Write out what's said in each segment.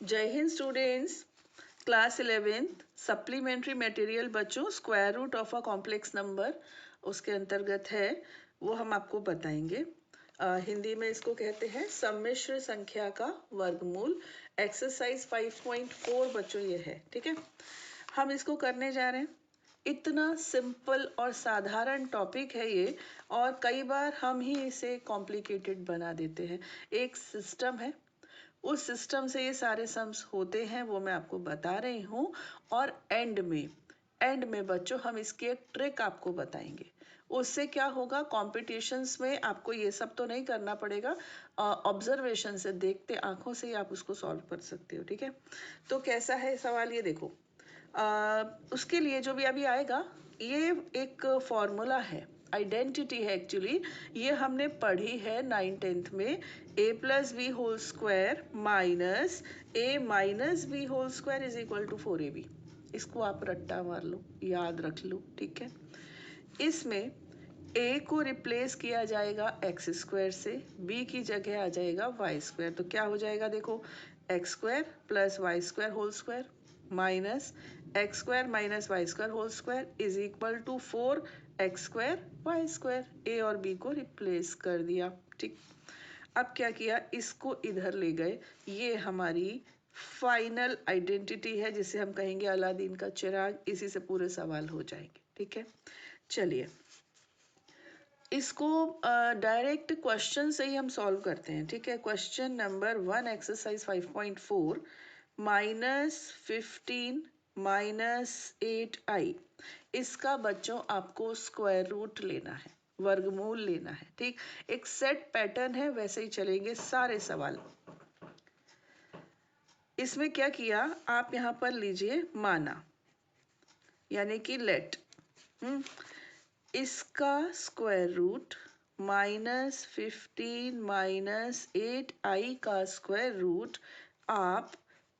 जय Hind students. Class 11th supplementary material बच्चों, square root of a complex number उसके अंतर्गत है, वो हम आपको बताएंगे। हिंदी में इसको कहते हैं सम्मिश्र संख्या का वर्गमूल। एक्सरसाइज 5.4 बच्चों ये है, ठीक है। हम इसको करने जा रहे हैं। इतना सिंपल और साधारण टॉपिक है ये, और कई बार हम ही इसे कॉम्प्लिकेटेड बना देते हैं। एक सिस्टम है, उस सिस्टम से ये सारे सम्स होते हैं, वो मैं आपको बता रही हूँ। और एंड में बच्चों हम इसकी एक ट्रिक आपको बताएंगे। उससे क्या होगा, कॉम्पिटिशन्स में आपको ये सब तो नहीं करना पड़ेगा, ऑब्जर्वेशन से, देखते आंखों से ही आप उसको सॉल्व कर सकते हो, ठीक है। तो कैसा है सवाल, ये देखो। उसके लिए जो भी अभी आएगा, ये एक फॉर्मूला है, आइडेंटिटी है एक्चुअली। ये हमने पढ़ी है 9th-10th में। a plus b whole square minus a minus b whole square is equal to 4ab। इसको आप रट्टा मार लो, याद रख लो, ठीक है। इसमें a को रिप्लेस किया जाएगा एक्स स्क्वायर से, b की जगह आ जाएगा वाई स्क्वायर। तो क्या हो जाएगा, देखो, x square plus y square whole square minus x square minus y square whole square is equal to 4x square y square. A और बी को रिप्लेस कर दिया, ठीक। अब क्या किया, इसको इधर ले गए। ये हमारी फाइनल आइडेंटिटी है, जिसे हम कहेंगे अलादीन का चिराग। इसी से पूरे सवाल हो जाएंगे, ठीक है। चलिए, इसको डायरेक्ट क्वेश्चन से ही हम सॉल्व करते हैं, ठीक है। Question number 1 exercise 5.4, -15 -8i। इसका बच्चों आपको स्क्वायर रूट लेना है, वर्गमूल लेना है, ठीक। एक सेट पैटर्न है, वैसे ही चलेंगे सारे सवाल। इसमें क्या किया, आप यहाँ पर लीजिए माना, यानी कि लेट इसका स्क्वायर रूट -15 -8i का स्क्वायर रूट आप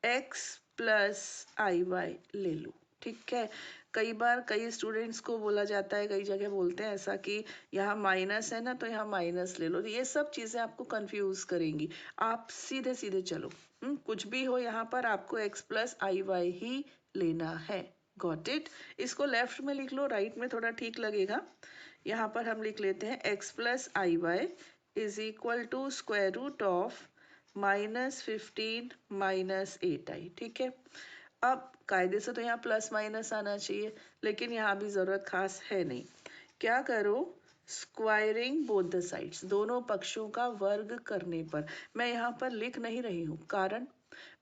x प्लस आई वाई ले लो, ठीक है। कई बार कई स्टूडेंट्स को बोला जाता है, कई जगह बोलते हैं ऐसा कि यहाँ माइनस है ना, तो यहाँ माइनस ले लो। ये सब चीज़ें आपको कंफ्यूज करेंगी। आप सीधे सीधे चलो, कुछ भी हो यहाँ पर आपको x plus i why he लेना है। Got it. इसको लेफ्ट में लिख लो, राइट में थोड़ा ठीक लगेगा। यहाँ पर हम लिख लेते हैं x plus i y is equal to square root of -15 -8i, ठीक है। अब कायदे से तो यहाँ प्लस माइनस आना चाहिए, लेकिन यहाँ भी ज़रूरत खास है नहीं। क्या करो, स्क्वायरिंग बोथ द साइड्स, दोनों पक्षों का वर्ग करने पर। मैं यहाँ पर लिख नहीं रही हूँ, कारण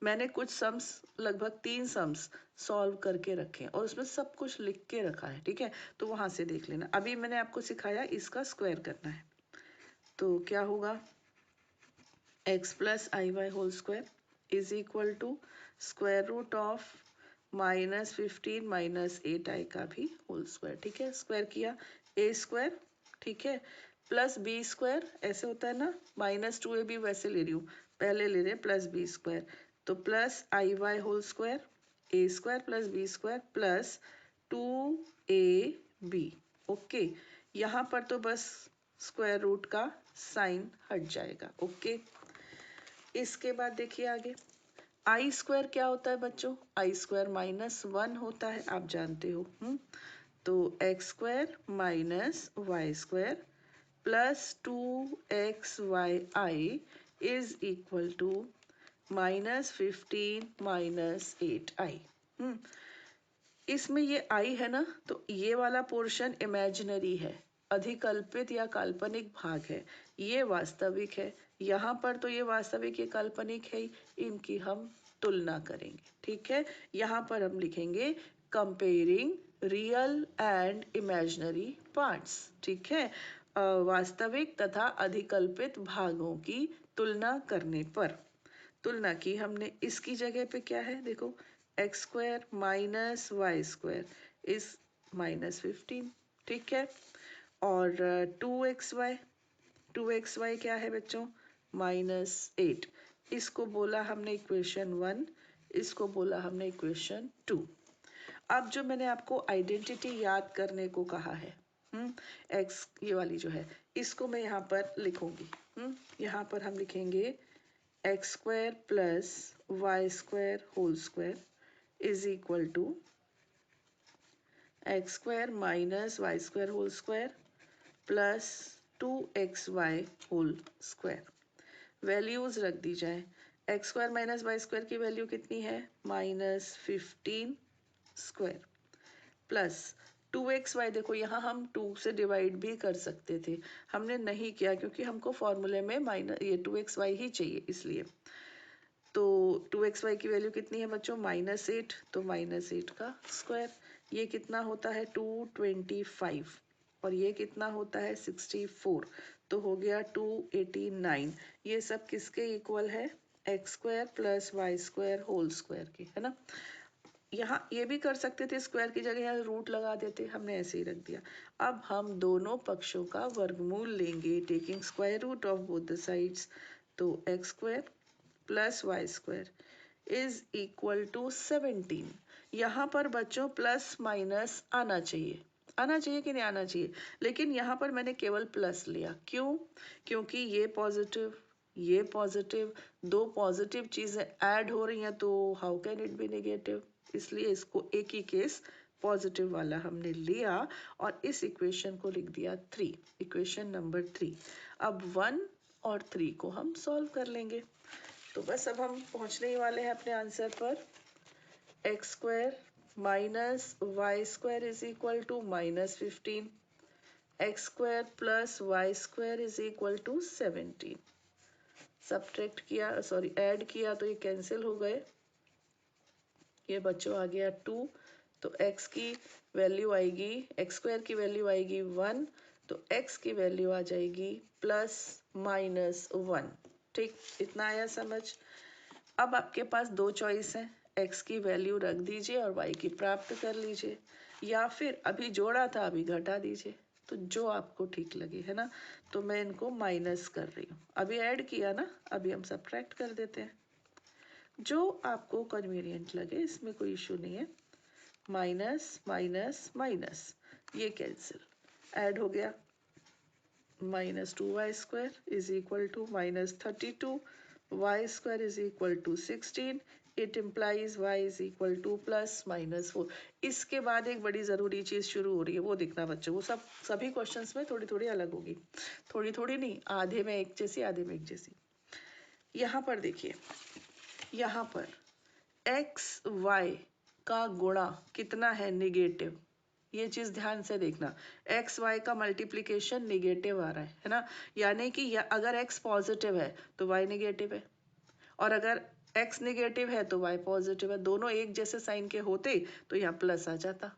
मैंने कुछ सम्स, लगभग 3 सम्स सॉल्व करके रखे और उसमें सब कुछ लिख के रखा है, ठीक है। तो वहाँ से देख लेना। अभी मैंने आपको सिखाया इसका स्क्वायर करना है, तो क्या होगा, x plus i y whole square is equal to square root of -15 -8i का भी होल स्क्वायर, ठीक है। स्क्वायर किया, a स्क्वायर, ठीक है, प्लस बी स्क्वायर, ऐसे होता है ना, -2ab वैसे ले रही हूँ, पहले ले रहे हैं प्लस बी स्क्वायर। तो plus i y whole square, a square plus b square plus 2ab। Okay, यहाँ पर तो बस स्क्वायर रूट का साइन हट जाएगा, ओके। इसके बाद देखिए आगे, आई स्क्वायर क्या होता है बच्चों, आई स्क्वायर -1 होता है, आप जानते हो। तो x square minus y square plus 2xyi is equal to -15 -8i। इसमें ये आई है ना, तो ये वाला पोर्शन इमेजिनरी है, अधिकल्पित या काल्पनिक भाग है। ये वास्तविक है, यहाँ पर तो ये वास्तविक, ये काल्पनिक है, इनकी हम तुलना करेंगे, ठीक है। यहाँ पर हम लिखेंगे comparing real and imaginary parts, ठीक है। वास्तविक तथा अधिकल्पित भागों की तुलना करने पर, तुलना की हमने, इसकी जगह पे क्या है, देखो, x square minus y square is -15, ठीक है। और 2xy क्या है बच्चों, -8। इसको बोला हमने इक्वेशन 1, इसको बोला हमने इक्वेशन 2। अब जो मैंने आपको आइडेंटिटी याद करने को कहा है, एक्स, ये वाली जो है, इसको मैं यहाँ पर लिखूंगी। यहाँ पर हम लिखेंगे x square plus y square whole square is equal to x square minus y square whole square plus 2xy whole square. Values रख दी जाए। X square minus y square की वैल्यू कितनी है? -15 स्क्वायर प्लस 2xy। देखो यहाँ हम 2 से डिवाइड भी कर सकते थे, हमने नहीं किया क्योंकि हमको फॉर्मूले में माइनस ये 2xy ही चाहिए इसलिए। तो 2xy की वैल्यू कितनी है बच्चों? -8, तो -8 का स्क्वायर। ये कितना होता है? 225। और ये कितना होता है? 64। तो हो गया 289। ये सब किसके इक्वल है? X square plus y square whole square के, है ना। यहाँ ये भी कर सकते थे, स्क्वायर की जगह यहाँ रूट लगा देते, हमने ऐसे ही रख दिया। अब हम दोनों पक्षों का वर्गमूल लेंगे, taking square root of both the sides. तो x square plus y square is equal to 17। यहाँ पर बच्चों प्लस माइनस आना चाहिए, आना चाहिए कि नहीं आना चाहिए, लेकिन यहाँ पर मैंने केवल प्लस लिया। क्यों? क्योंकि ये पॉजिटिव, दो पॉजिटिव चीजें ऐड हो रही हैं, तो how can it be negative? इसलिए इसको एक ही केस पॉजिटिव वाला हमने लिया और इस इक्वेशन को लिख दिया 3, इक्वेशन नंबर 3। अब 1 और 3 को हम सॉल्व कर लेंगे। तो बस अब हम पहुंचने ही वाले हैं अपने आंसर पर। X square minus y square is equal to -15, x square plus y square is equal to 17। Subtract किया, सॉरी ऐड किया तो ये कैंसिल हो गए, ये बच्चों आ गया 2। तो x की वैल्यू आएगी, एक्स स्क्वायर की वैल्यू आएगी 1, तो x की वैल्यू आ जाएगी +-1। ठीक, इतना आया समझ। अब आपके पास दो चॉइस है, x की वैल्यू रख दीजिए और y की प्राप्त कर लीजिए, या फिर अभी जोड़ा था अभी घटा दीजिए, तो जो आपको ठीक लगे, है ना। तो मैं इनको माइनस कर रही हूँ, अभी ऐड किया ना, अभी हम सब्ट्रैक्ट कर देते हैं। जो आपको कन्वीनियंट लगे, इसमें कोई इशू नहीं है। माइनस माइनस माइनस, ये कैंसिल, ऐड हो गया। -2y square is equal to -32, y square is equal to 16। It implies y is equal to +-4। इसके बाद एक बड़ी ज़रूरी चीज़ शुरू हो रही है, वो देखना बच्चों, वो सभी क्वेश्चंस में थोड़ी थोड़ी अलग होगी, थोड़ी थोड़ी नहीं, आधे में एक जैसी, आधे में एक जैसी। यहाँ पर देखिए, यहाँ पर एक्स वाई का गुणा कितना है? निगेटिव। ये चीज ध्यान से देखना, एक्स वाई का मल्टीप्लीकेशन निगेटिव आ रहा है ना, यानी कि अगर एक्स पॉजिटिव है तो वाई निगेटिव है, और अगर एक्स निगेटिव है तो वाई पॉजिटिव है। दोनों एक जैसे साइन के होते तो यहाँ प्लस आ जाता,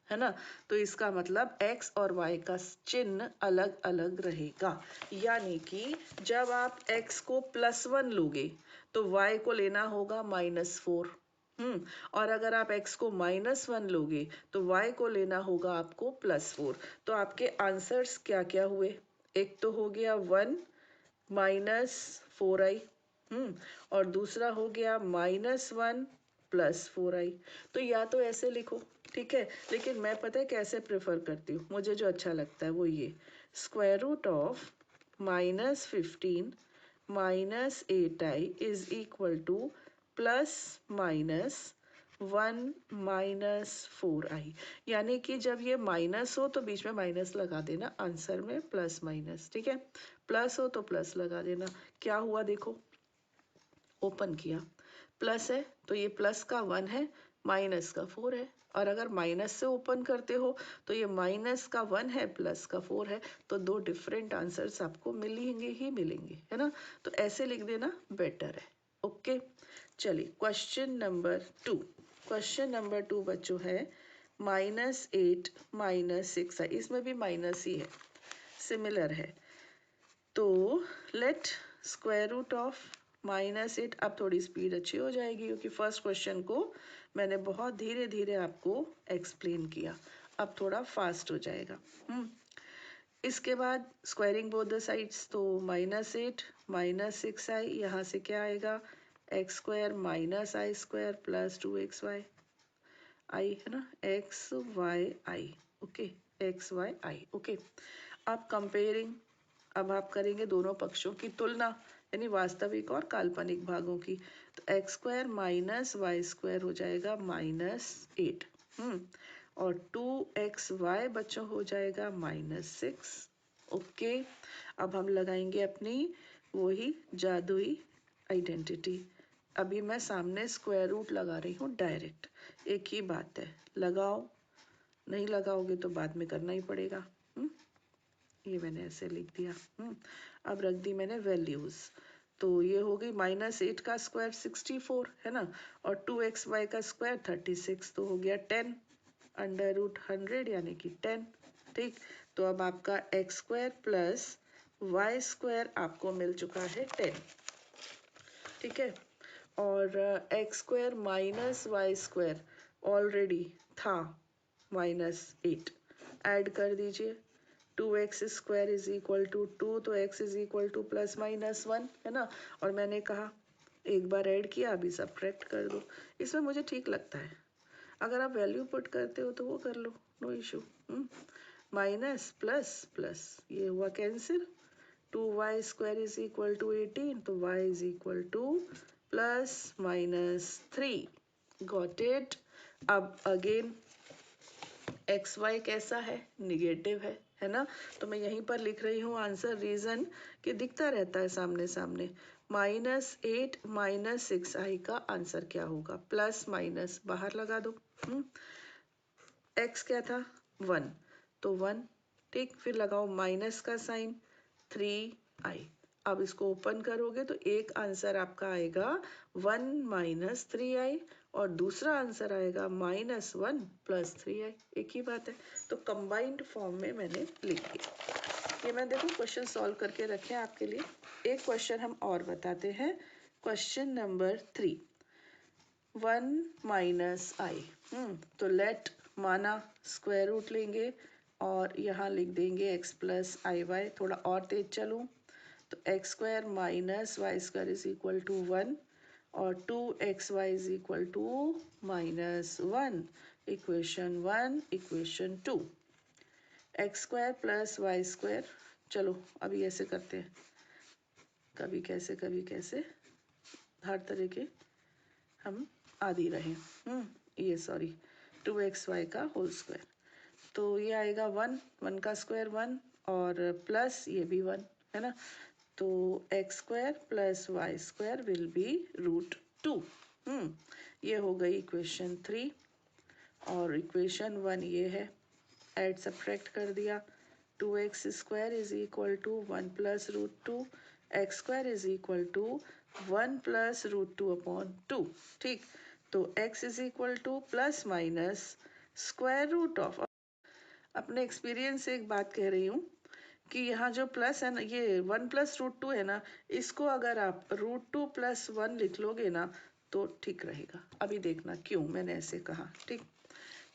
है ना। तो इसका मतलब x और y का चिन्ह अलग अलग रहेगा, यानी कि जब आप x को +1 लोगे तो y को लेना होगा -4। और अगर आप x को -1 लोगे तो y को लेना होगा आपको +4। तो आपके आंसर्स क्या क्या हुए? एक तो हो गया 1 -4i, और दूसरा हो गया -1 +4i। तो या तो ऐसे लिखो, ठीक है, लेकिन मैं पता है कैसे प्रेफर करती हूँ, मुझे जो अच्छा लगता है वो ये, square root of -15 -8i is equal to +-1 -4i। यानी कि जब ये माइनस हो तो बीच में माइनस लगा देना, आंसर में प्लस माइनस, ठीक है, प्लस हो तो प्लस लगा देना। क्या हुआ देखो, ओपन किया, प्लस है तो ये प्लस का 1 है, माइनस का 4 है, और अगर माइनस से ओपन करते हो तो ये माइनस का 1 है, प्लस का 4 है, तो दो डिफरेंट आंसर्स आपको मिलेंगे ही मिलेंगे, है ना। तो ऐसे लिख देना बेटर है। ओके, चलिए क्वेश्चन नंबर 2। क्वेश्चन नंबर 2 बच्चों है -8 -6, इसमें भी माइनस ही है, सिमिलर है। तो लेट स्क्वायर रूट ऑफ -8, अब थोड़ी स्पीड अच्छी हो जाएगी क्योंकि फर्स्ट क्वेश्चन को मैंने बहुत धीरे धीरे आपको एक्सप्लेन किया, अब थोड़ा फास्ट हो जाएगा। इसके बाद स्क्वायरिंग बोथ द साइड्स, तो -8 -6i, यहाँ से क्या आएगा? X square -i square plus 2xy, आई है ना, एक्स वाई आई, ओके, एक्स वाई आई, ओके। अब कंपेयरिंग, अब आप करेंगे दोनों पक्षों की तुलना, यानी वास्तविक और काल्पनिक भागों की। तो x square minus y square हो जाएगा -8। और 2xy बच्चों हो जाएगा -6। ओके, अब हम लगाएंगे अपनी वही जादुई आइडेंटिटी। अभी मैं सामने स्क्वायर रूट लगा रही हूँ डायरेक्ट, एक ही बात है, लगाओ, नहीं लगाओगे तो बाद में करना ही पड़ेगा। ये मैंने ऐसे लिख दिया। अब रख दी मैंने वैल्यूज, तो ये हो गई -8 का स्क्वायर 64 है ना, और 2xy का स्क्वायर 36, तो हो गया 10 √100 यानी कि 10। ठीक, तो अब आपका x square plus y square आपको मिल चुका है 10। ठीक है, और x square minus y square already था -8, ऐड कर दीजिए। 2x square is equal to 2, तो x इज इक्वल टू +-1 है ना, और मैंने कहा एक बार ऐड किया, अभी सब्ट्रैक्ट कर दो। इसमें मुझे ठीक लगता है, अगर आप वैल्यू पुट करते हो तो वो कर लो, no issue. Minus plus plus, ये हुआ cancel. 2y square is equal to 18, तो y is equal to +-3। Got it. अब अगेन एक्स वाई कैसा है, निगेटिव है ना, तो मैं यहीं पर लिख रही हूँ आंसर, रीजन कि दिखता रहता है सामने सामने। -8 -6i का आंसर क्या होगा, प्लस माइनस बाहर लगा दो। एक्स क्या था 1, तो 1। ठीक, फिर लगाओ माइनस का साइन 3i। अब इसको ओपन करोगे तो एक आंसर आपका आएगा 1 -3i, और दूसरा आंसर आएगा -1 +3i। एक ही बात है, तो कंबाइंड फॉर्म में मैंने लिख दिया। ये मैं देखो क्वेश्चन सॉल्व करके रखे हैं आपके लिए। एक क्वेश्चन हम और बताते हैं, क्वेश्चन नंबर 3। 1 -i, तो लेट माना स्क्वायर रूट लेंगे और यहाँ लिख देंगे x प्लस आई वाई। थोड़ा और तेज चलूँ तो x square minus y square is equal to 1, और 2xy is equal to -1। Equation 1, equation 2। X square plus y square, चलो अभी ऐसे करते हैं, कभी कैसे हर तरह के हम आदि रहे। ये सॉरी 2xy का होल स्क्वायर, तो ये आएगा 1 का स्क्वायर 1, और प्लस ये भी 1 है ना, तो x square plus y square will be √2। ये हो गई इक्वेशन 3, और इक्वेशन 1 ये है, ऐड सब्ट्रैक्ट कर दिया। 2x square is equal to 1 + √2, x square is equal to 1 + √2/2। ठीक, तो x is equal to plus minus square root of, अपने एक्सपीरियंस से एक बात कह रही हूँ कि यहाँ जो प्लस है ना, ये 1 + √2 है ना, इसको अगर आप √2 + 1 लिख लोगे ना तो ठीक रहेगा। अभी देखना क्यों मैंने ऐसे कहा। ठीक,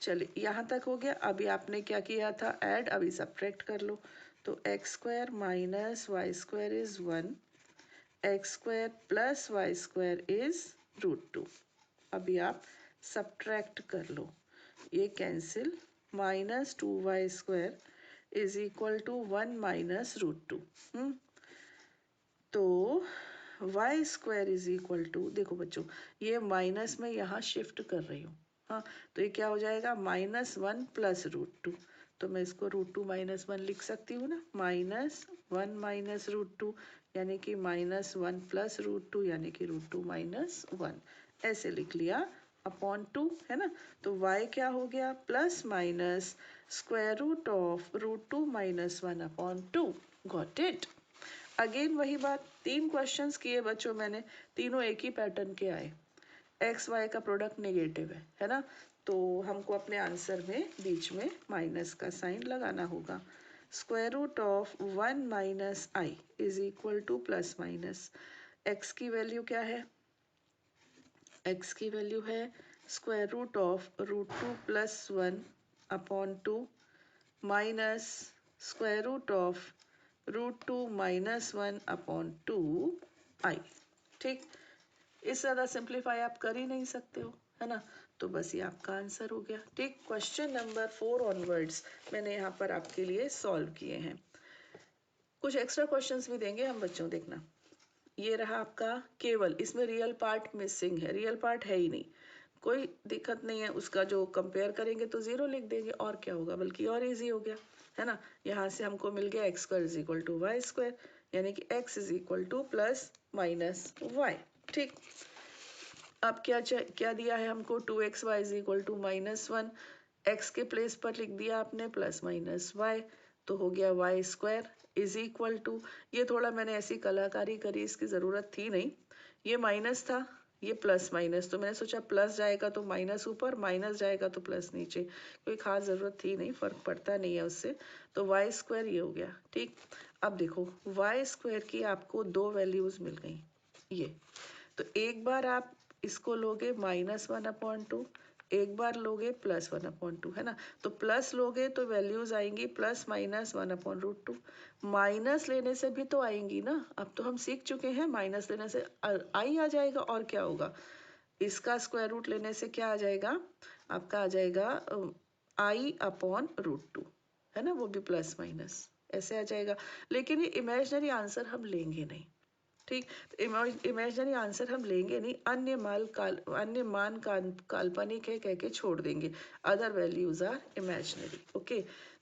चलिए यहाँ तक हो गया। अभी आपने क्या किया था, ऐड, अभी सब्ट्रैक्ट कर लो। तो x square minus y square is 1, x square plus y square is √2। अभी आप सब्ट्रैक्ट कर लो, ये cancel, -2y square is equal to 1 - √2। तो y square is equal to, देखो बच्चों ये माइनस में यहाँ शिफ्ट कर रही हूँ, हाँ, तो ये क्या हो जाएगा -1 + √2, तो मैं इसको √2 - 1 लिख सकती हूँ ना, -1 - √2 यानी कि -1 + √2 यानी कि √2 - 1, ऐसे लिख लिया, अपॉन 2 है ना। तो y क्या हो गया, plus minus square root of √2 - 1/2। Got it. Again वही बात, 3 क्वेश्चंस किए बच्चों मैंने, तीनों एक ही पैटर्न के आए। एक्स वाई का प्रोडक्ट नेगेटिव है ना, तो हमको अपने आंसर में बीच में माइनस का साइन लगाना होगा। Square root of 1 - i is equal to plus minus, x की वैल्यू क्या है, एक्स की वैल्यू है square root of √2 + 1/2 minus square root of √2 - 1/2 i। ठीक, इससे ज़्यादा सिंप्लीफाई आप कर ही नहीं सकते हो, है ना, तो बस ये आपका आंसर हो गया। ठीक, क्वेश्चन नंबर 4 ऑनवर्ड्स मैंने यहाँ पर आपके लिए सॉल्व किए हैं। कुछ एक्स्ट्रा क्वेश्चंस भी देंगे हम बच्चों, देखना। ये रहा आपका केवल, इसमें रियल पार्ट मिसिंग है, रियल पार्ट है ही नहीं, कोई दिक्कत नहीं है उसका, जो कंपेयर करेंगे तो 0 लिख देंगे और क्या होगा, बल्कि और इजी हो गया है ना। यहाँ से हमको मिल गया x square is equal to y square, यानी कि x is equal to plus minus y. ठीक, अब क्या दिया है हमको, 2x y is equal to -1, x के प्लेस पर लिख दिया आपने प्लस माइनस वाई, तो हो गया y square is equal to, ये थोड़ा मैंने ऐसी कलाकारी करी, इसकी ज़रूरत थी नहीं, ये माइनस था, ये प्लस माइनस, तो मैंने सोचा प्लस जाएगा तो माइनस ऊपर, माइनस जाएगा तो प्लस नीचे, कोई खास ज़रूरत थी नहीं, फ़र्क पड़ता नहीं है उससे, तो वाई स्क्वायर ये हो गया। ठीक, अब देखो वाई स्क्वायर की आपको दो वैल्यूज़ मिल गई, ये तो एक बार आप इसको लोगे -1/2, एक बार लोगे +1/2, है ना। तो प्लस लोगे तो वैल्यूज आएंगी +-1/√2, माइनस लेने से भी तो आएंगी ना, अब तो हम सीख चुके हैं, माइनस लेने से आई आ जाएगा, और क्या होगा, इसका स्क्वायर रूट लेने से क्या आ जाएगा, आपका आ जाएगा i/√2, है ना, वो भी प्लस माइनस ऐसे आ जाएगा। लेकिन ये इमेजिनरी आंसर हम लेंगे नहीं, ठीक, तो इमेजिनरी आंसर हम लेंगे नहीं, अन्य मान काल्पनिक है कह के छोड़ देंगे, other values are imaginary. Okay,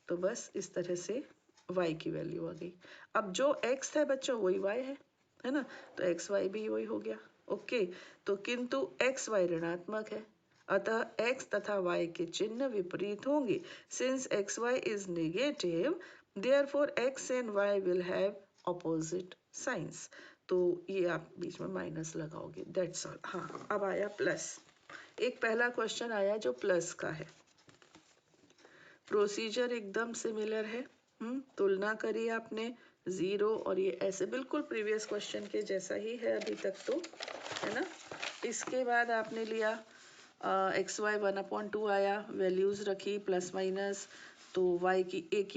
तो बस इस तरह से y की वैल्यू आ गई। अब जो x है बच्चों वही y है ना, तो एक्स वाई भी वही हो गया। ओके, तो किंतु एक्स वाई ऋणात्मक है, अतः x तथा y के चिन्ह विपरीत होंगे, since x y is negative, therefore x and y will have opposite signs. तो ये आप बीच में माइनस लगाओगे, दैट्स ऑल। हाँ, अब आया प्लस, एक पहला क्वेश्चन आया जो प्लस का है, प्रोसीजर एकदम सिमिलर है। तुलना करी आपने 0 और ये ऐसे बिल्कुल प्रीवियस क्वेश्चन के जैसा ही है अभी तक, तो है ना। इसके बाद आपने लिया एक्स वाई 1/2 आया, वैल्यूज रखी प्लस माइनस, तो y की एक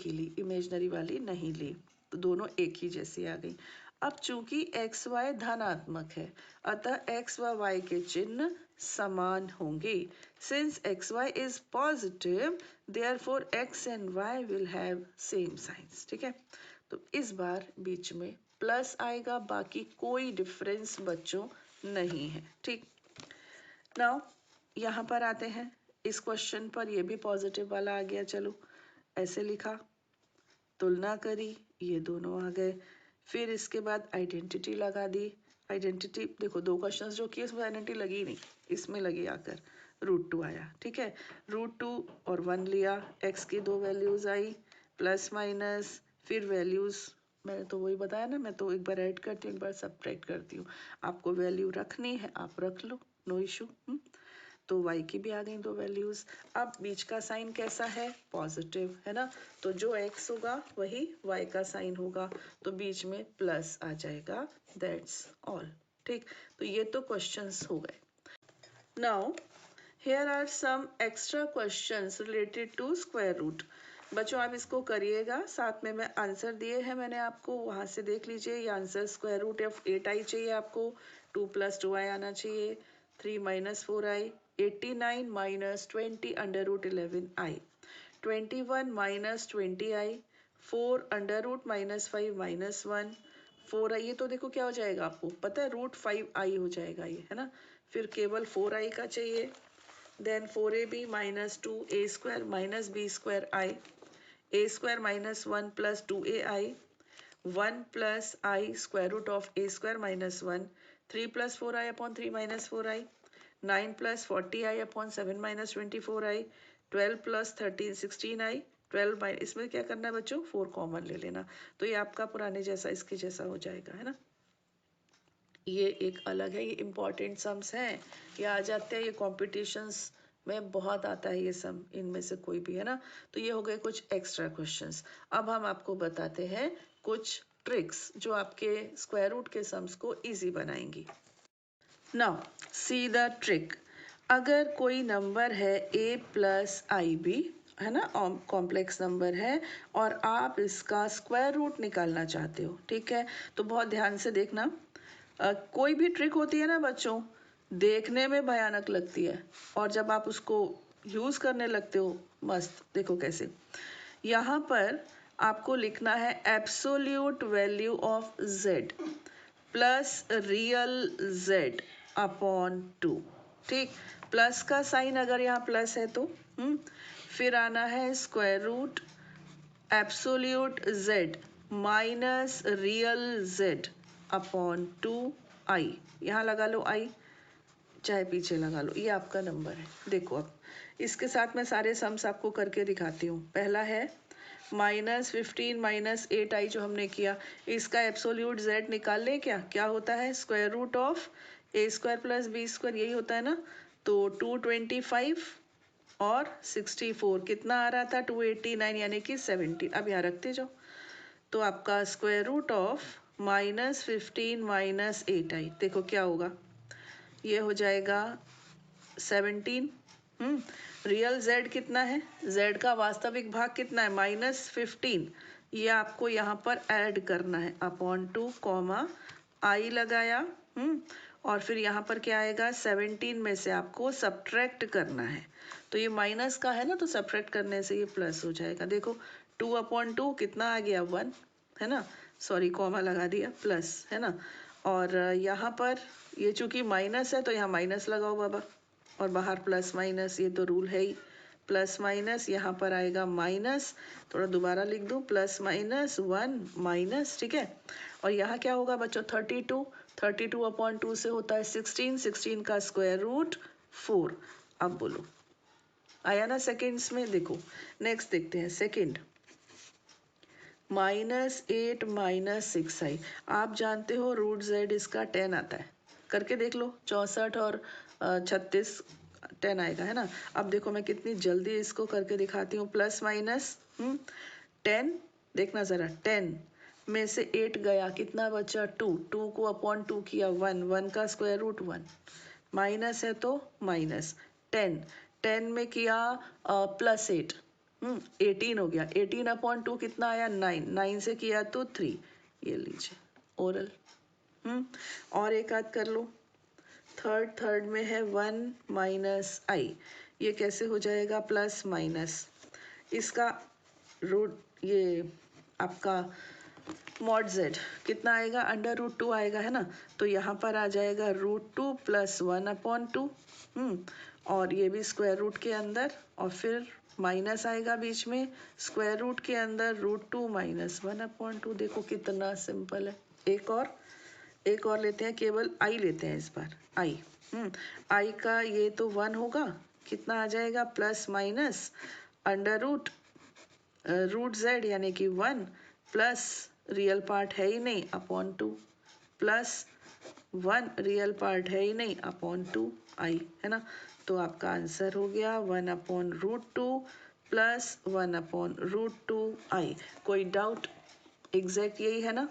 ही ली, इमेजनरी वाली नहीं ली, तो दोनों एक ही जैसी आ गई। अब चूंकि एक्स वाई धनात्मक है, अतः एक्स व वाई के चिन्ह समान होंगे, since x y is positive, therefore x and y will have same signs. ठीक है, तो इस बार बीच में प्लस आएगा, बाकी कोई डिफरेंस बच्चों नहीं है। ठीक, नाउ यहाँ पर आते हैं, इस क्वेश्चन पर ये भी पॉजिटिव वाला आ गया, चलो ऐसे लिखा, तुलना करी, ये दोनों आ गए, फिर इसके बाद आइडेंटिटी लगा दी। आइडेंटिटी देखो, दो क्वेश्चंस जो किए इसमें आइडेंटिटी लगी नहीं, इसमें लगी आकर √2 आया। ठीक है, √2 और 1 लिया, x की दो वैल्यूज आई, प्लस माइनस, फिर वैल्यूज मैंने तो वही बताया ना, मैं तो एक बार ऐड करती हूँ, एक बार सब्ट्रैक्ट करती हूँ, आपको वैल्यू रखनी है आप रख लो, नो इशू। तो y की भी आ गई दो वैल्यूज। अब बीच का साइन कैसा है, पॉजिटिव, है ना, तो जो x होगा वही y का साइन होगा, तो बीच में प्लस आ जाएगा, दैट्स ऑल। ठीक, तो ये तो क्वेश्चंस हो गए। Now here are some extra questions related to square root. बच्चों आप इसको करिएगा, साथ में मैं आंसर दिए हैं मैंने आपको, वहां से देख लीजिए, ये answer square root of 8i चाहिए आपको, 2 + 2i आना चाहिए, 3 - 4i, 89 - 20 √11i, 21 - 20i, 4 √-5 - 1, 4i, ये तो देखो क्या हो जाएगा, आपको पता है √5i हो जाएगा ये, है ना, फिर केवल 4i का चाहिए, then 4ab - 2a² - b² i, a² - 1 + 2ai, 1 + i √(a² - 1), 3 + 4i upon 3 - 4i, 9 + 40i upon 7 - 24i, 12 + 13 16i, 12 इसमें क्या करना है बच्चों, 4 कॉमन ले लेना, तो ये आपका पुराने जैसा इसके जैसा हो जाएगा, है ना। ये एक अलग है, ये इम्पॉर्टेंट सम्स हैं, ये आ जाते हैं, ये कॉम्पिटिशन्स में बहुत आता है ये सम, इनमें से कोई भी, है ना। तो ये हो गए कुछ एक्स्ट्रा क्वेश्चंस। अब हम आपको बताते हैं कुछ ट्रिक्स जो आपके स्क्वायर रूट के सम्स को इजी बनाएंगी। नाउ सी द ट्रिक, अगर कोई नंबर है a+ib, है ना, कॉम्प्लेक्स नंबर है, और आप इसका स्क्वायर रूट निकालना चाहते हो, ठीक है, तो बहुत ध्यान से देखना। कोई भी ट्रिक होती है ना बच्चों, देखने में भयानक लगती है, और जब आप उसको यूज करने लगते हो मस्त, देखो कैसे। यहाँ पर आपको लिखना है absolute value of z, plus real z upon 2। ठीक, प्लस का साइन अगर यहाँ प्लस है तो फिर आना है square root absolute z minus real z upon 2i। यहाँ लगा लो i, चाहे पीछे लगा लो, ये आपका नंबर है। देखो अब इसके साथ मैं सारे सम्स आपको करके दिखाती हूँ। पहला है -15 माइनस 8i जो हमने किया, इसका एब्सोल्यूट z निकाल ले। क्या होता है? Square root of a square plus b square, यही होता है ना। तो 225 और 64 कितना आ रहा था? 289 यानी कि 17। अब यहाँ रखते जाओ। तो आपका square root of -15 minus 8i, देखो क्या होगा, ये हो जाएगा 17। रियल z कितना है? z का वास्तविक भाग कितना है? -15। ये आपको यहाँ पर ऐड करना है अपॉन 2 कॉमा i लगाया। और फिर यहाँ पर क्या आएगा? 17 में से आपको सब्ट्रैक्ट करना है। तो ये माइनस का है ना, तो सब्ट्रैक्ट करने से ये प्लस हो जाएगा। देखो 2/2 कितना आ गया? 1, है ना। सॉरी, कॉमा लगा दिया, प्लस, है ना। और यहाँ पर ये चूंकि माइनस है तो यहाँ माइनस लगाओ बाबा, और बाहर प्लस माइनस, ये तो रूल है ही। प्लस माइनस यहाँ पर आएगा माइनस, थोड़ा दोबारा लिख दूँ, प्लस माइनस 1 माइनस, ठीक है। और यहाँ क्या होगा बच्चों? 32/2 से होता है 16, 16 का स्क्वायर रूट 4। अब बोलो आया ना सेकेंड्स में? देखो नेक्स्ट देखते हैं सेकेंड। -8 माइनस 6i, आप जानते हो रूट z इसका 10 आता है, करके देख लो। 64 और 36 10 आएगा, है ना। अब देखो मैं कितनी जल्दी इसको करके दिखाती हूँ। प्लस माइनस 10, देखना जरा, 10 में से 8 गया, कितना बचा? 2, 2 को अपॉन 2 किया 1, 1 का स्क्वायर रूट 1, माइनस है तो माइनस 10, 10 में किया प्लस 8, 18 हो गया। 18/2 कितना आया? 9, 9 से किया तो 3। ये लीजिए ओरल। और एक आध कर लो। थर्ड में है 1 माइनस i, ये कैसे हो जाएगा? प्लस माइनस, इसका रूट, ये आपका मॉड z कितना आएगा? √2 आएगा, है ना। तो यहाँ पर आ जाएगा √2 प्लस 1/2। और ये भी स्क्वायर रूट के अंदर, और फिर माइनस आएगा बीच में, स्क्वायर रूट के अंदर √2 माइनस 1/2। देखो कितना सिंपल है। एक और लेते हैं, केवल i लेते हैं इस बार, i। i का ये तो 1 होगा, कितना आ जाएगा? प्लस माइनस रूट z यानी कि 1 प्लस रियल पार्ट है ही नहीं अपॉन 2 प्लस 1 रियल पार्ट है ही नहीं अपॉन 2i, है ना। तो आपका आंसर हो गया 1/√2 प्लस 1/√2i। कोई डाउट? एग्जैक्ट यही है ना।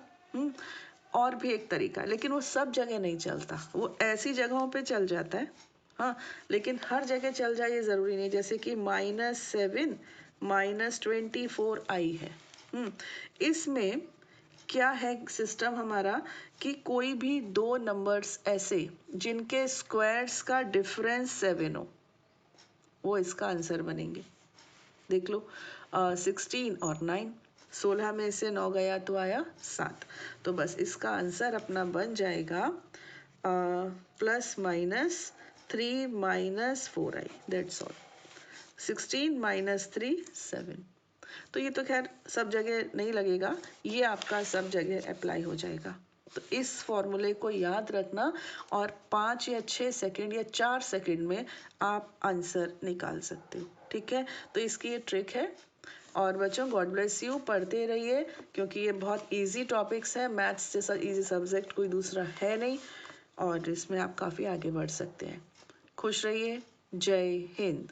और भी एक तरीका, लेकिन वो सब जगह नहीं चलता, वो ऐसी जगहों पे चल जाता है, हाँ, लेकिन हर जगह चल जाए ये ज़रूरी नहीं। जैसे कि -7 माइनस 24i है। इसमें क्या है सिस्टम हमारा, कि कोई भी दो नंबर्स ऐसे जिनके स्क्वायर्स का डिफरेंस 7 हो, वो इसका आंसर बनेंगे। देख लो 16 और 9, 16 में से 9 गया तो आया 7। तो बस इसका आंसर अपना बन जाएगा plus minus 3 minus 4i, that's all. 16 minus 3 7। तो ये तो खैर सब जगह नहीं लगेगा, ये आपका सब जगह अप्लाई हो जाएगा। तो इस फॉर्मूले को याद रखना, और 5 या 6 सेकंड या 4 सेकंड में आप आंसर निकाल सकते हो, ठीक है। तो इसकी ये ट्रिक है। और बच्चों गॉड ब्लेस यू, पढ़ते रहिए, क्योंकि ये बहुत इजी टॉपिक्स है। मैथ्स जैसा इजी सब्जेक्ट कोई दूसरा है नहीं, और इसमें आप काफ़ी आगे बढ़ सकते हैं। खुश रहिए। जय हिंद।